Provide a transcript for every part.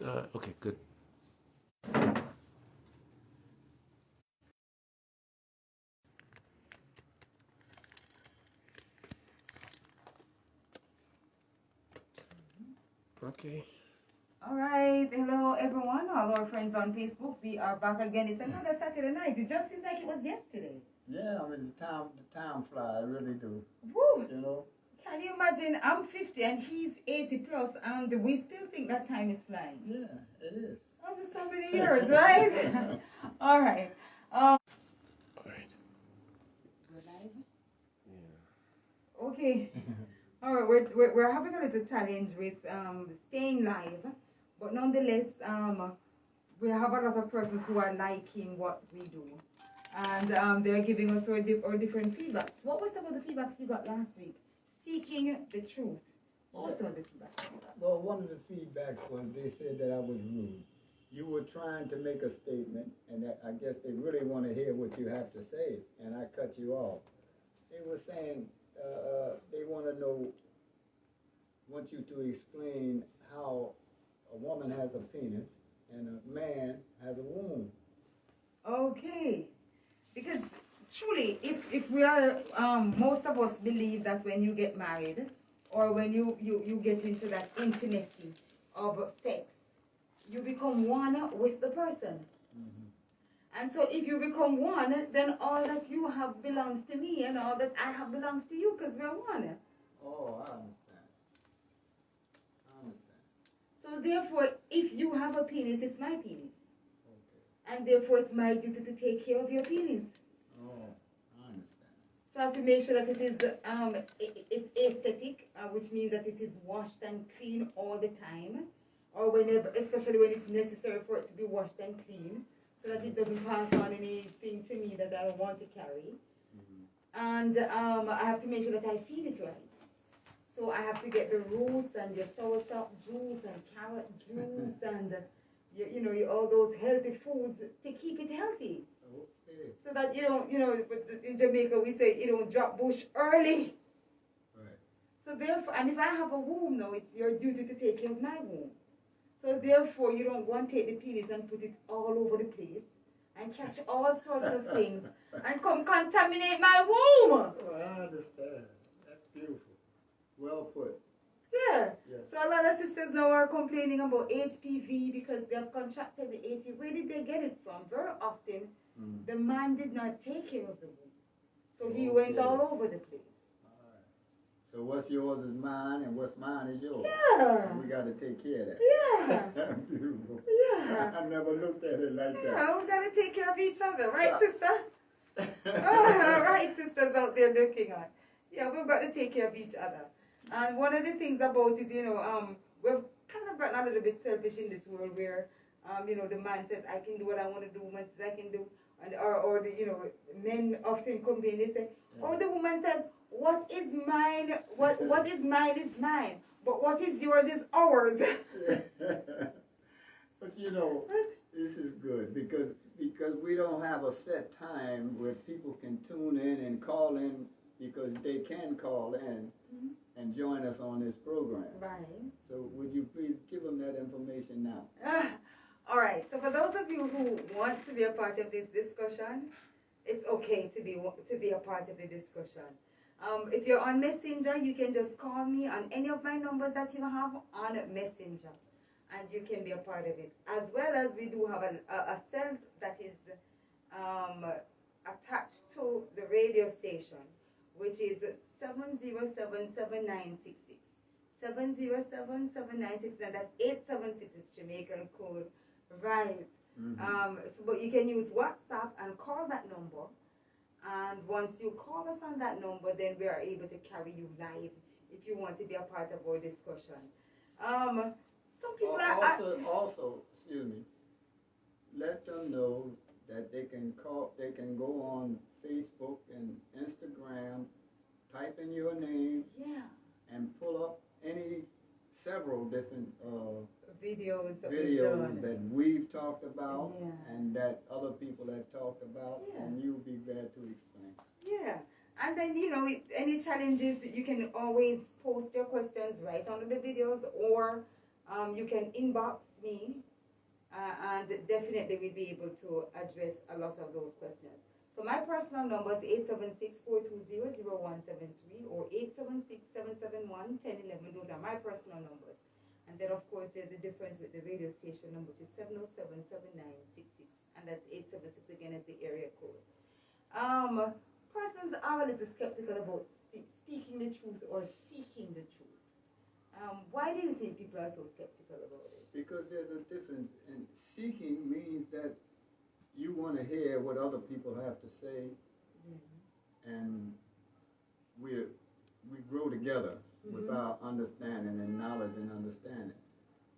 Okay, good. Okay. All right, hello everyone, all our friends on Facebook. We are back again. It's another Saturday night. It just seems like it was yesterday. Yeah, I mean the time fly, I really do. Woo! You know? Can you imagine? I'm 50 and he's 80 plus, and we still think that time is flying. Yeah, it is. After so many years, right? All right. All right. We're live? Yeah. Okay. All right, we're having a little challenge with staying live, but nonetheless, we have a lot of persons who are liking what we do, and they're giving us our different feedbacks. What was some of the feedbacks you got last week? Seeking the truth. What was some of the feedbacks you got? Well, one of the feedbacks was they said that I was rude. You were trying to make a statement, and that I guess they really want to hear what you have to say, and I cut you off. They were saying they want to know, want you to explain how a woman has a penis and a man has a womb. Okay, because truly, if we are, most of us believe that when you get married, or when you get into that intimacy of sex, you become one with the person. And so if you become one, then all that you have belongs to me, and all that I have belongs to you, because we're one. Oh, I understand. I understand. So therefore, if you have a penis, it's my penis. Okay. And therefore, it's my duty to take care of your penis. Oh, I understand. So I have to make sure that it is it's aesthetic, which means that it is washed and clean all the time, or whenever, especially when it's necessary for it to be washed and clean, so that it doesn't pass on anything to me that I don't want to carry. And I have to make sure that I feed it right. So I have to get the roots and your soursop juice and carrot juice and all those healthy foods to keep it healthy. Okay. So that in Jamaica we say you don't drop bush early. Right. So therefore, and if I have a womb now, it's your duty to take care of my womb. So therefore, you don't want to take the penis and put it all over the place and catch all sorts of things and come contaminate my womb. Oh, I understand. That's beautiful. Well put. Yeah. Yes. So a lot of sisters now are complaining about HPV because they have contracted the HPV. Where did they get it from? Very often, the man did not take care of the womb. So he went all over the place. So what's yours is mine, and what's mine is yours. Yeah. And we got to take care of that. Yeah. Beautiful. Yeah. I never looked at it like that. Yeah, we got to take care of each other. Right, sister? Right, sisters out there looking on. Yeah, we've got to take care of each other. And one of the things about it, we've kind of gotten a little bit selfish in this world where, the man says, I can do what I want to do, woman says, I can do, and or the, men often complain, they say, oh, the woman says, what is mine, what is mine is mine, but what is yours is ours. But this is good because we don't have a set time where people can tune in and call in because they can call in and join us on this program. Right. So would you please give them that information now? All right. So for those of you who want to be a part of this discussion, it's okay to be a part of the discussion. If you're on Messenger, you can just call me on any of my numbers that you have on Messenger, and you can be a part of it. As well as we do have a cell that is attached to the radio station, which is 707-7966. 707-7966, and that's 876 is Jamaican code. Right. But you can use WhatsApp and call that number. And once you call us on that number, then we are able to carry you live if you want to be a part of our discussion. Some people also, excuse me, let them know that they can go on Facebook and Instagram, type in your name, and pull up several different videos that we've talked about and that other people have talked about, and you'll be glad to explain. Yeah. And then, any challenges, you can always post your questions right under the videos, or You can inbox me, and definitely we'll be able to address a lot of those questions. So my personal number is 876-420-0173 or 876-771-1011. Those are my personal numbers. And then, of course, there's a difference with the radio station number, which is 707-7966. And that's 876 again as the area code. Persons are a little skeptical about speaking the truth or seeking the truth. Why do you think people are so skeptical about it? Because there's a difference, and seeking means that you want to hear what other people have to say, and we grow together with our understanding and knowledge and understanding.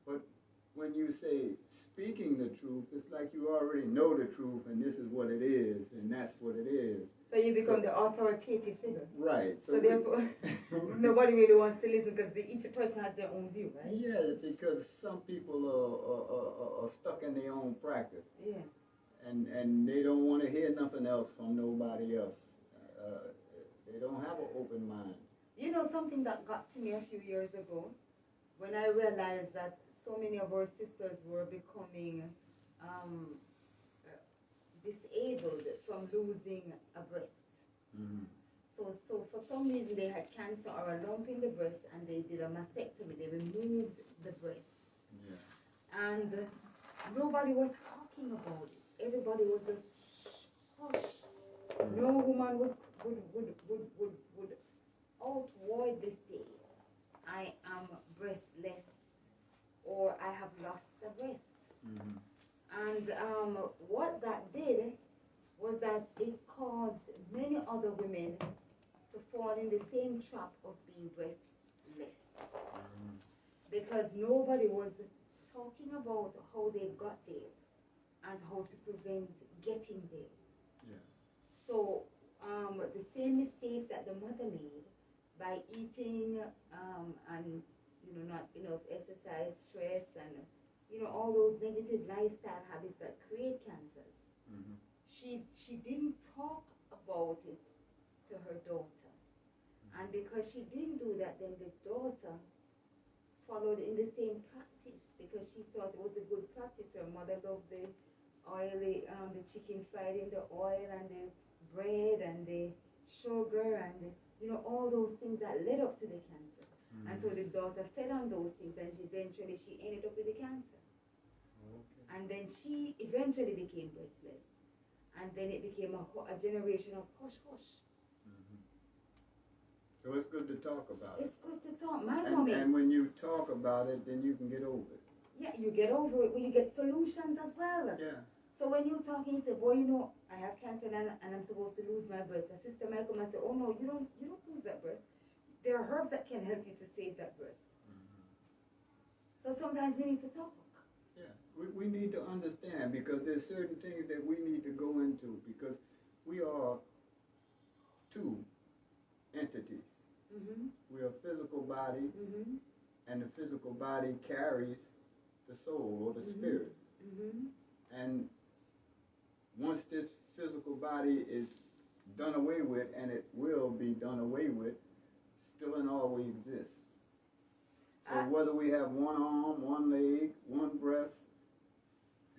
But when you say speaking the truth, it's like you already know the truth, and this is what it is, and that's what it is. So you become the authoritative figure. Right. So therefore, nobody really wants to listen because each person has their own view, right? Yeah, because some people are stuck in their own practice. Yeah. And they don't want to hear nothing else from nobody else. They don't have an open mind. You know, something that got to me a few years ago, when I realized that so many of our sisters were becoming disabled from losing a breast. Mm-hmm. So for some reason they had cancer or a lump in the breast, and they did a mastectomy. They removed the breast. Yeah. And nobody was talking about it. Everybody was just hush. No woman would outwardly say, I am breastless, or I have lost a breast. Mm-hmm. And what that did was that it caused many other women to fall in the same trap of being breastless. Mm-hmm. Because nobody was talking about how they got there and how to prevent getting there. Yeah. So the same mistakes that the mother made by eating and not enough exercise, stress, and all those negative lifestyle habits that create cancers. Mm-hmm. She didn't talk about it to her daughter, and because she didn't do that, then the daughter followed in the same practice because she thought it was a good practice. Her mother loved the oily, the chicken fried in the oil, and the bread, and the sugar, and all those things that led up to the cancer. Mm-hmm. And so the daughter fed on those things, and eventually she ended up with the cancer. Okay. And then she eventually became breastless, and then it became a generation of hush. Mm-hmm. So it's good to talk about it. It's good to talk. My mommy. And when you talk about it, then you can get over it. Yeah, you get over it when you get solutions as well. Yeah. So when you're talking, you say, boy, I have cancer and I'm supposed to lose my breast. A sister might come and say, oh no, you don't lose that breast. There are herbs that can help you to save that breast. Mm-hmm. So sometimes we need to talk. Yeah, we need to understand, because there's certain things that we need to go into, because we are two entities. Mm-hmm. We are a physical body, mm-hmm. and the physical body carries the soul or the mm-hmm. spirit. Mm-hmm. And once this physical body is done away with, and it will be done away with, still and always exists. So whether we have one arm, one leg, one breast,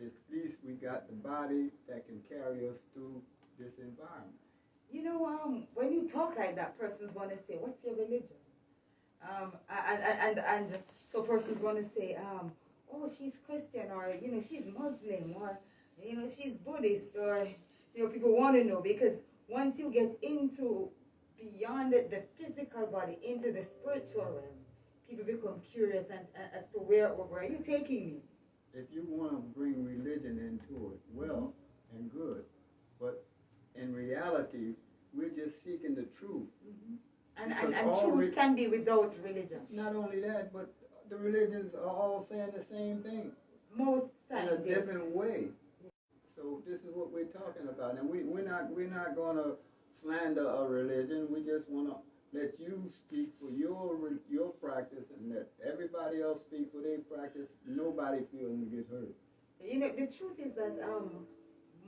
at least we got the body that can carry us through this environment. When you talk like that, persons want to say, what's your religion? And so persons want to say, oh, she's Christian, or, she's Muslim, or, she's Buddhist, or, people want to know, because once you get into beyond the physical body, into the spiritual realm, people become curious and as to where are you taking me? If you want to bring religion into it, well and good, but in reality, we're just seeking the truth. Mm-hmm. And truth can be without religion. Not only that, but the religions are all saying the same thing. Most times, in a different way. So this is what we're talking about, and we're not going to slander a religion. We just want to let you speak for your practice, and let everybody else speak for their practice. Nobody feeling to get hurt. The truth is that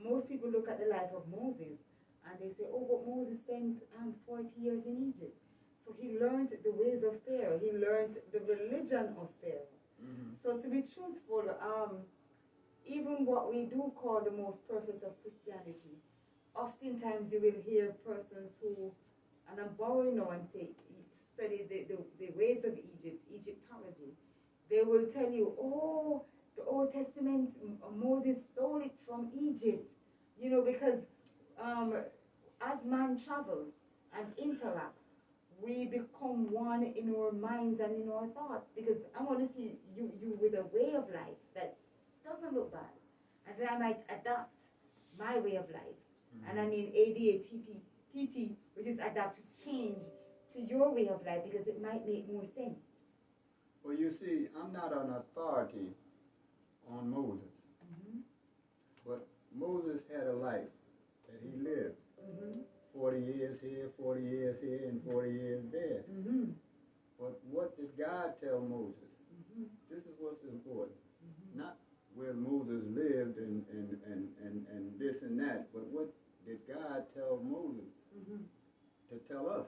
most people look at the life of Moses and they say, oh, but Moses spent 40 years in Egypt. So he learned the ways of Pharaoh. He learned the religion of Pharaoh. So to be truthful, even what we do call the most perfect of Christianity, oftentimes you will hear persons who, and I'm borrowing now and say, study the ways of Egypt, Egyptology. They will tell you, oh, the Old Testament, Moses stole it from Egypt, you know, because as man travels and interacts, we become one in our minds and in our thoughts. Because I want to see you with a way of life that doesn't look bad, and then I might adapt my way of life. And I mean ADATP, PT, which is adapt, to change to your way of life because it might make more sense. Well, you see, I'm not an authority on Moses, but Moses had a life that he lived. 40 years here, 40 years here, and 40 years there. But what did God tell Moses? This is what's important. Not where Moses lived and this and that, but what did God tell Moses to tell us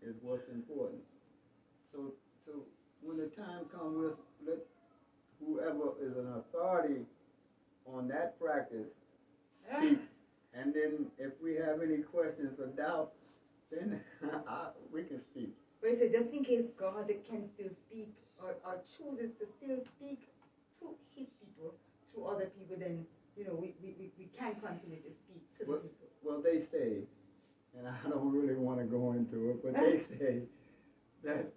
is what's important. So when the time comes, let whoever is an authority on that practice speak. And then if we have any questions or doubt, then we can speak. But he said, just in case God can still speak or chooses to still speak to his people through other people, then, you know, we can continue to speak to the people. Well, they say, and I don't really want to go into it, but they say that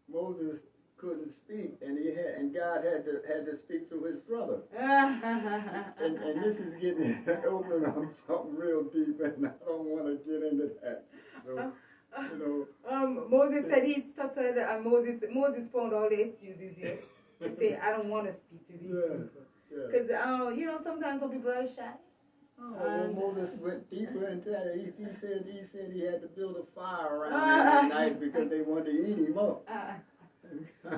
Moses couldn't speak, and God had to speak through his brother. and this is opening up something real deep, and I don't want to get into that. So, you know. Moses said he stuttered, and Moses found all the excuses here to say, I don't want to speak to these people. Because, you know, sometimes some people are shy. Well, Moses went deeper into that. He said he had to build a fire around him at night because they wanted to eat him up.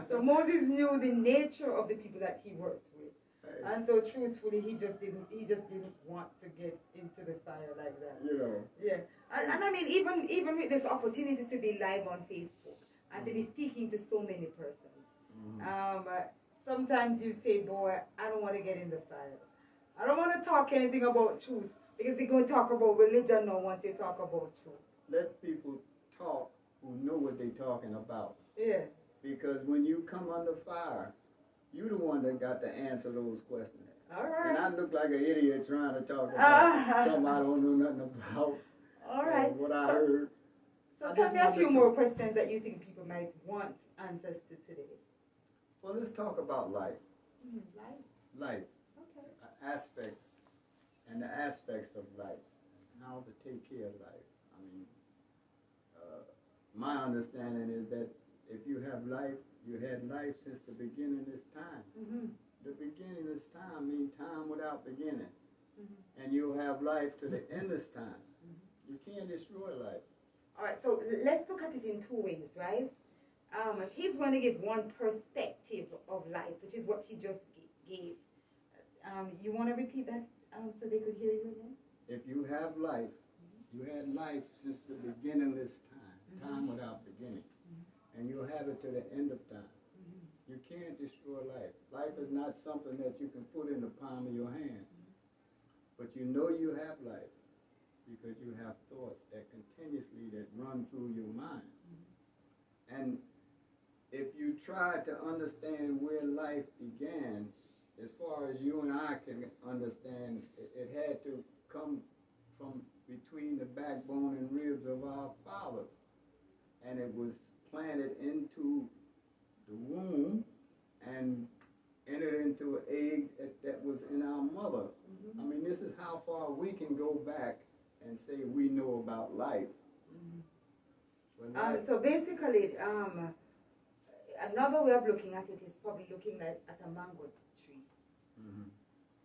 So Moses knew the nature of the people that he worked with, and so truthfully, he just didn't want to get into the fire like that. You know. Yeah, and I mean, even with this opportunity to be live on Facebook and to be speaking to so many persons, sometimes you say, "Boy, I don't want to get in the fire. I don't want to talk anything about truth because you're going to talk about religion now once you talk about truth." Let people talk who know what they're talking about. Yeah. Because when you come under fire, you're the one that got to answer those questions. All right. And I look like an idiot trying to talk about something I don't know nothing about. All right. What I heard. So tell me a few more questions that you think people might want answers to today. Well, let's talk about life. Life? Life. Okay. The aspects of life. How to take care of life. I mean, my understanding is that if you have life, you had life since the beginning of this time. The beginning of this time means time without beginning. And you'll have life to the endless time. You can't destroy life. All right, so let's look at it in two ways, right? He's going to give one perspective of life, which is what he just gave. You want to repeat that so they could hear you again? If you have life, you had life since the beginning of this time, time without beginning. And you'll have it to the end of time. You can't destroy life. Life is not something that you can put in the palm of your hand. But you know you have life because you have thoughts that continuously that run through your mind. And if you try to understand where life began, as far as you and I can understand, it had to come from between the backbone and ribs of our fathers. And it was planted into the womb and entered into an egg that was in our mother. I mean, this is how far we can go back and say we know about life. So basically, another way of looking at it is probably looking at a mango tree.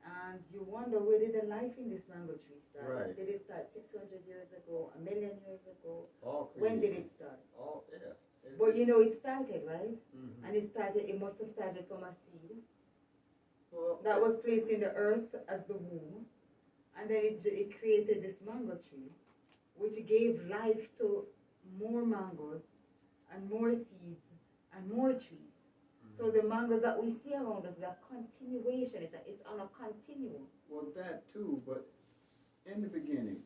And you wonder, where did the life in this mango tree start? Right. Did it start 600 years ago, 1,000,000 years ago? When did it start? Yeah. But you know it started, right? And it must have started from a seed that was placed in the earth as the womb. And then it created this mango tree, which gave life to more mangoes and more seeds and more trees. So the mangoes that we see around us is a continuation. It's on a continuum. Well, that too, but in the beginning,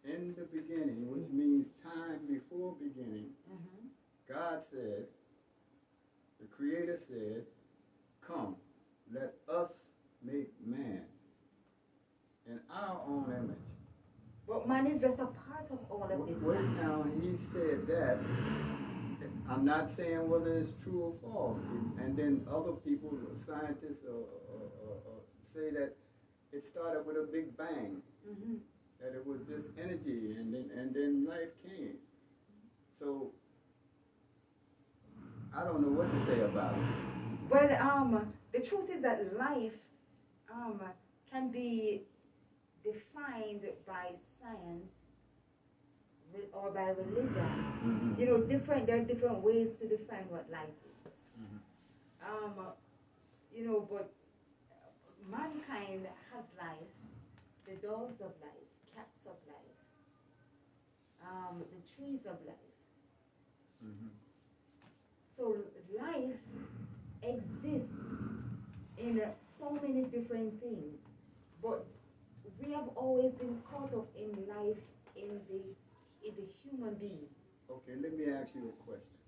which means time before beginning, God said, the Creator said, come, let us make man in our own image. But man is just a part of all of this. Wait now, he said that. I'm not saying whether it's true or false. And then other people, scientists, say that it started with a big bang, that it was just energy, and then life came. So I don't know what to say about it. Well, the truth is that life can be defined by science or by religion. You know, there are different ways to define what life is. You know, but mankind has life, the dogs of life, cats of life, the trees of life. So life exists in so many different things, but we have always been caught up in life in the human being. Okay, let me ask you a question.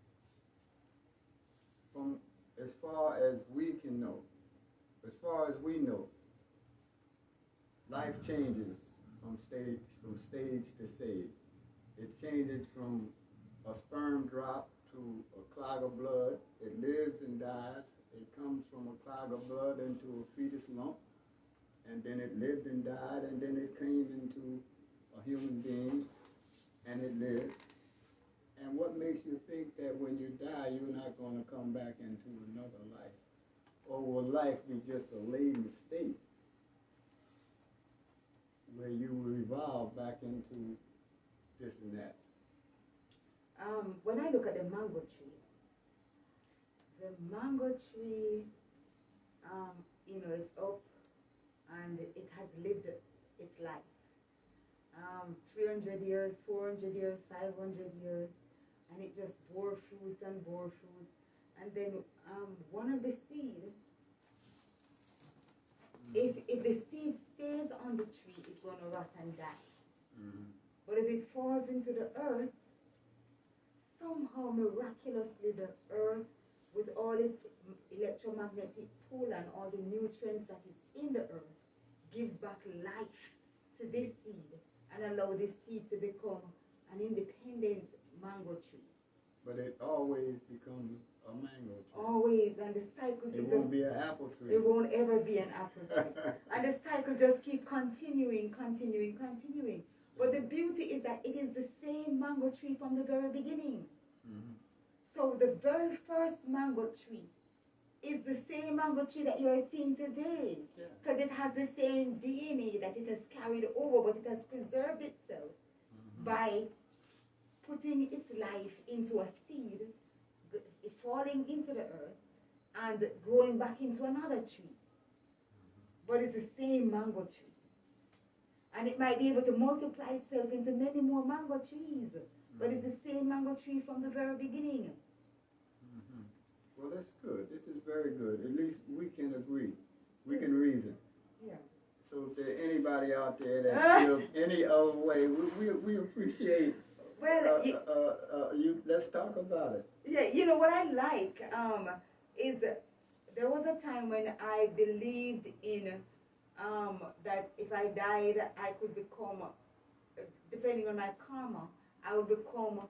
From as far as we can know, as far as we know, life changes from stage to stage. It changes from a sperm drop to a clog of blood. It lives and dies. It comes from a clog of blood into a fetus lump, and then it lived and died, and then it came into a human being, and it lived. And what makes you think that when you die, you're not going to come back into another life? Or will life be just a latent state where you will evolve back into this and that? When I look at the mango tree, you know, is up and it has lived its life. 300 years, 400 years, 500 years, and it just bore fruits and bore fruits. And then one of the seed, if the seed stays on the tree, it's going to rot and die. But if it falls into the earth, somehow miraculously the earth, with all its electromagnetic pull and all the nutrients that is in the earth, gives back life to this seed and allow this seed to become an independent mango tree. But it always becomes a mango tree. Always, and the cycle It won't be an apple tree. It won't ever be an apple tree. And the cycle just keeps continuing. But the beauty is that it is the same mango tree from the very beginning. So the very first mango tree is the same mango tree that you are seeing today. Because it has the same DNA that it has carried over, but it has preserved itself by putting its life into a seed, falling into the earth, and growing back into another tree. But it's the same mango tree. And it might be able to multiply itself into many more mango trees. But it's the same mango tree from the very beginning. Well, that's good. This is very good. At least we can agree. We can reason. Yeah. So if there's anybody out there that feels any other way, we appreciate. Well, let's talk about it. Yeah, you know what I like is there was a time when I believed in that if I died, I could become, depending on my karma, I would become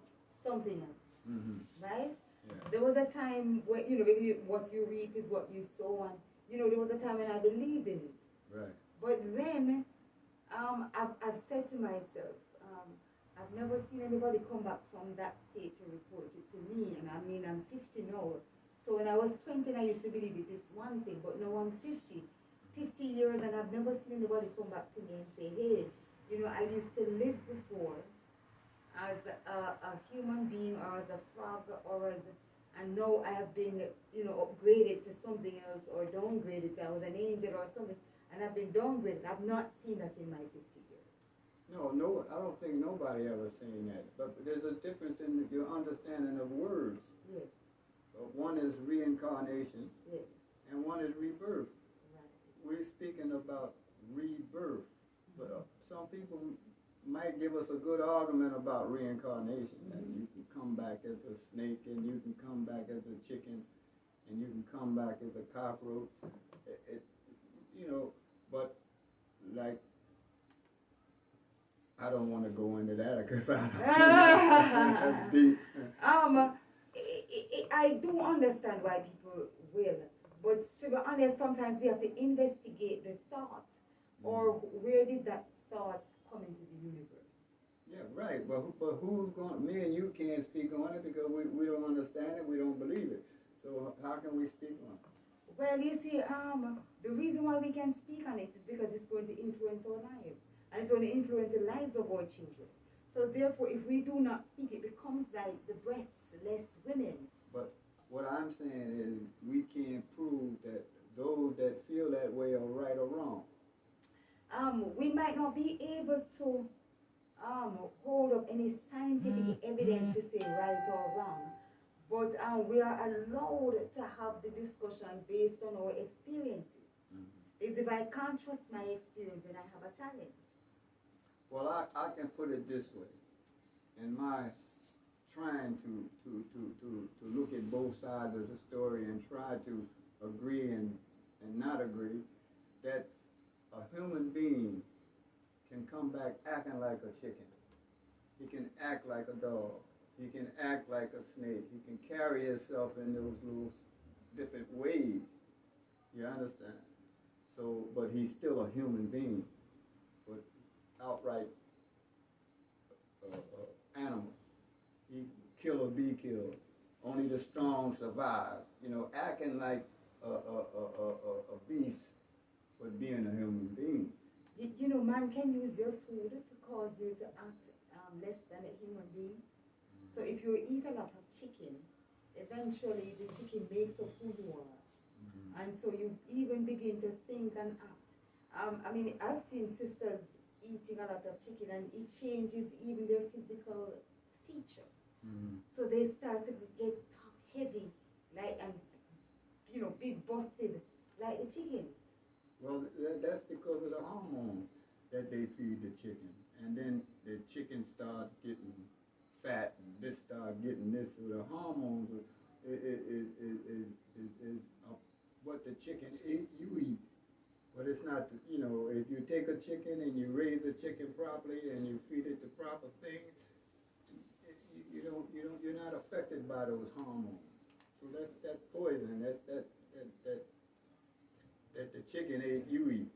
something else, right? Yeah. There was a time when, you know, what you reap is what you sow, and, you know, there was a time when I believed in it. Right. But then I've said to myself, I've never seen anybody come back from that state to report it to me, and I mean, I'm 50 now. So when I was 20, I used to believe it is one thing, but now I'm 50 years, and I've never seen anybody come back to me and say, hey, you know, I used to live before as a human being, or as a frog, and now I have been, you know, upgraded to something else, or downgraded. I was an angel or something, and I've been downgraded. I've not seen that in my 50 years. No, I don't think nobody ever seen that. But there's a difference in your understanding of words. Yes. one is reincarnation Yes. and one is rebirth. Right. We're speaking about rebirth, but some people might give us a good argument about reincarnation. That you can come back as a snake, and you can come back as a chicken, and you can come back as a cockroach. You know, but like, I don't want to go into that because that's deep. I do understand why people will, but to be honest, sometimes we have to investigate the thought, or where did that thought come into the universe? Yeah, right. But who's going? Me and you can't speak on it because we don't understand it. We don't believe it. So how can we speak on it? Well, you see, the reason why we can speak on it is because it's going to influence our lives, and it's going to influence the lives of our children. So therefore, if we do not speak, it becomes like the breastless women. But what I'm saying is we can't prove that those that feel that way are right or wrong. We might not be able to hold up any scientific evidence to say right or wrong, but we are allowed to have the discussion based on our experiences. Because if I can't trust my experience, then I have a challenge. Well, I can put it this way. In my trying to look at both sides of the story and try to agree and not agree, that a human being can come back acting like a chicken. He can act like a dog. He can act like a snake. He can carry himself in those little different ways. You understand? So, but he's still a human being, but outright animal. He kill or be killed. Only the strong survive. You know, acting like a beast, but being a human being. You know, man can use your food to cause you to act less than a human being. So if you eat a lot of chicken, eventually the chicken makes up who you are. And so you even begin to think and act. I mean, I've seen sisters eating a lot of chicken and it changes even their physical feature. So they start to get top heavy, like, and, you know, big busted, like the chickens. Well, that's because of the hormones that they feed the chicken. And then the chicken start getting fat and this start getting this. So the hormones is what the chicken eat, you eat. But it's not, you know, if you take a chicken and you raise a chicken properly and you feed it the proper thing, you're not affected by those hormones. So that's that poison. That's that the chicken ate, you eat.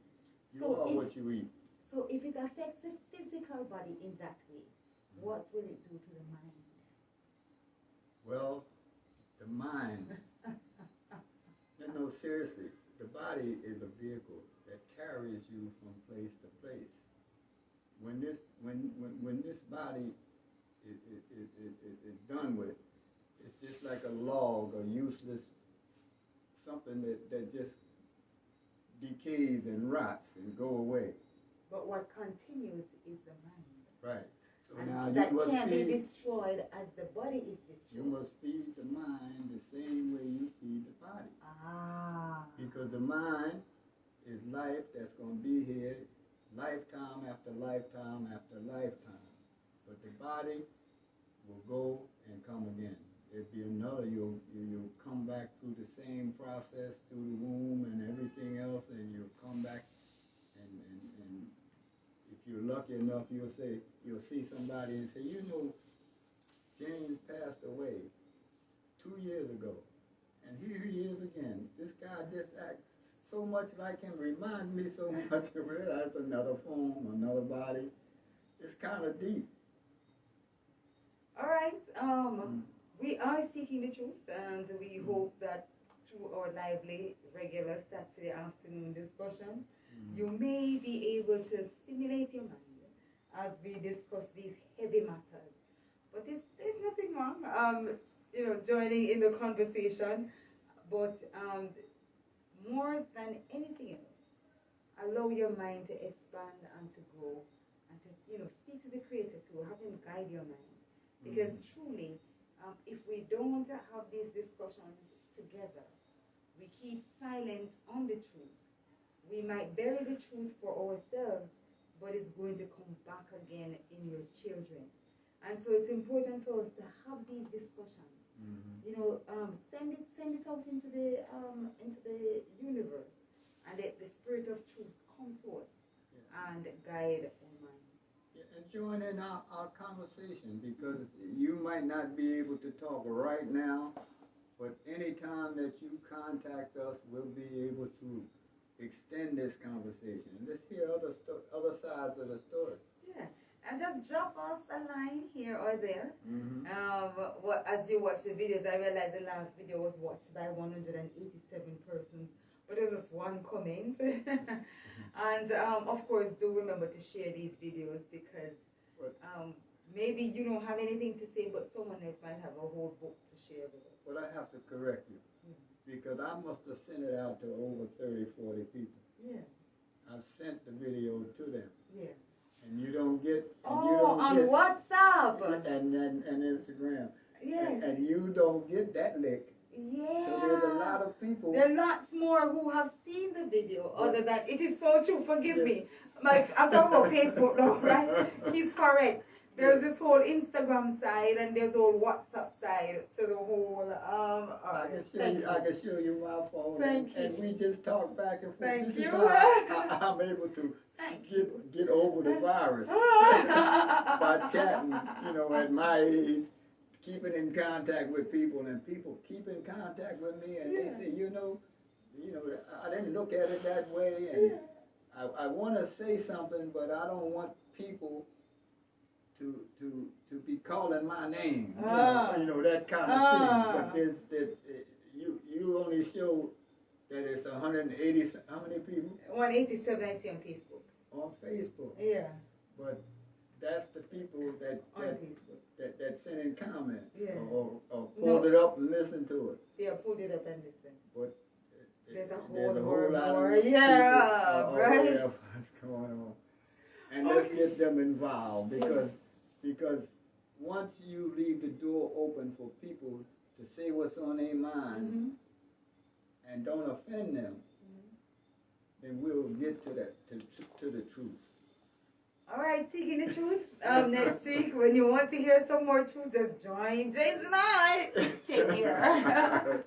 You So are if- what you eat. So if it affects the physical body in that way, what will it do to the mind? Well, the mind. No, seriously, the body is a vehicle that carries you from place to place. When this body is done with, it's just like a log, a useless something that just decays and rots and go away. But what continues is the mind. Right. So And now that you must can't be feed. destroyed as the body is You destroyed. must feed the mind the same way you feed the body. Because the mind is life that's going to be here lifetime after lifetime after lifetime. But the body will go and come again. It'll be another, you'll come back through the same process, through the womb and everything else, and you'll come back and if you're lucky enough, you'll see somebody and say, you know, James passed away 2 years ago. And here he is again. This guy just acts so much like him, reminds me so much of it. That's another form, another body. It's kind of deep. All right. We are seeking the truth, and we hope that through our lively, regular Saturday afternoon discussion, you may be able to stimulate your mind as we discuss these heavy matters. But there's nothing wrong, joining in the conversation. But more than anything else, allow your mind to expand and to grow, and to speak to the Creator to have Him guide your mind. Because truly, if we don't have these discussions together, we keep silent on the truth, we might bury the truth for ourselves, but it's going to come back again in your children. And so it's important for us to have these discussions. You know, send it out into the universe, and let the spirit of truth come to us and guide our minds. And join in our conversation, because you might not be able to talk right now, but anytime that you contact us, we'll be able to extend this conversation and let's hear other sides of the story. Yeah, and just drop us a line here or there. As you watch the videos, I realized the last video was watched by 187 persons, but there was just one comment. And of course, do remember to share these videos, because maybe you don't have anything to say, but someone else might have a whole book to share with us. But I have to correct you, because I must have sent it out to over 30, 40 people. Yeah. I've sent the video to them. Yeah. And you don't get... on WhatsApp. And Instagram. Yes. And you don't get that lick. Yeah. So there's a lot of people... There are lots more who have seen the video, other than... It is so true, forgive me. Like, I'm talking about Facebook now, right? He's correct. There's this whole Instagram side, and there's whole WhatsApp side to the whole. I can show you my phone. Thank you. And we just talk back and forth. Thank this you. Is how I'm able to get over the virus by chatting. You know, at my age, keeping in contact with people, and people keep in contact with me, and they say, you know, I didn't look at it that way, and I want to say something, but I don't want people to be calling my name, you know, that kind of thing. But you only show that it's 180, how many people? 187 I see on Facebook. On Facebook. Yeah. But that's the people that send in comments, or pulled it up and listened to it. Yeah, pulled it up and listened. But there's a whole lot more. Right. What's going on? And let's get them involved, because once you leave the door open for people to say what's on their mind and don't offend them, then we'll get to the truth. All right, Seeking the Truth. Next week, when you want to hear some more truth, just join James and I. Take care.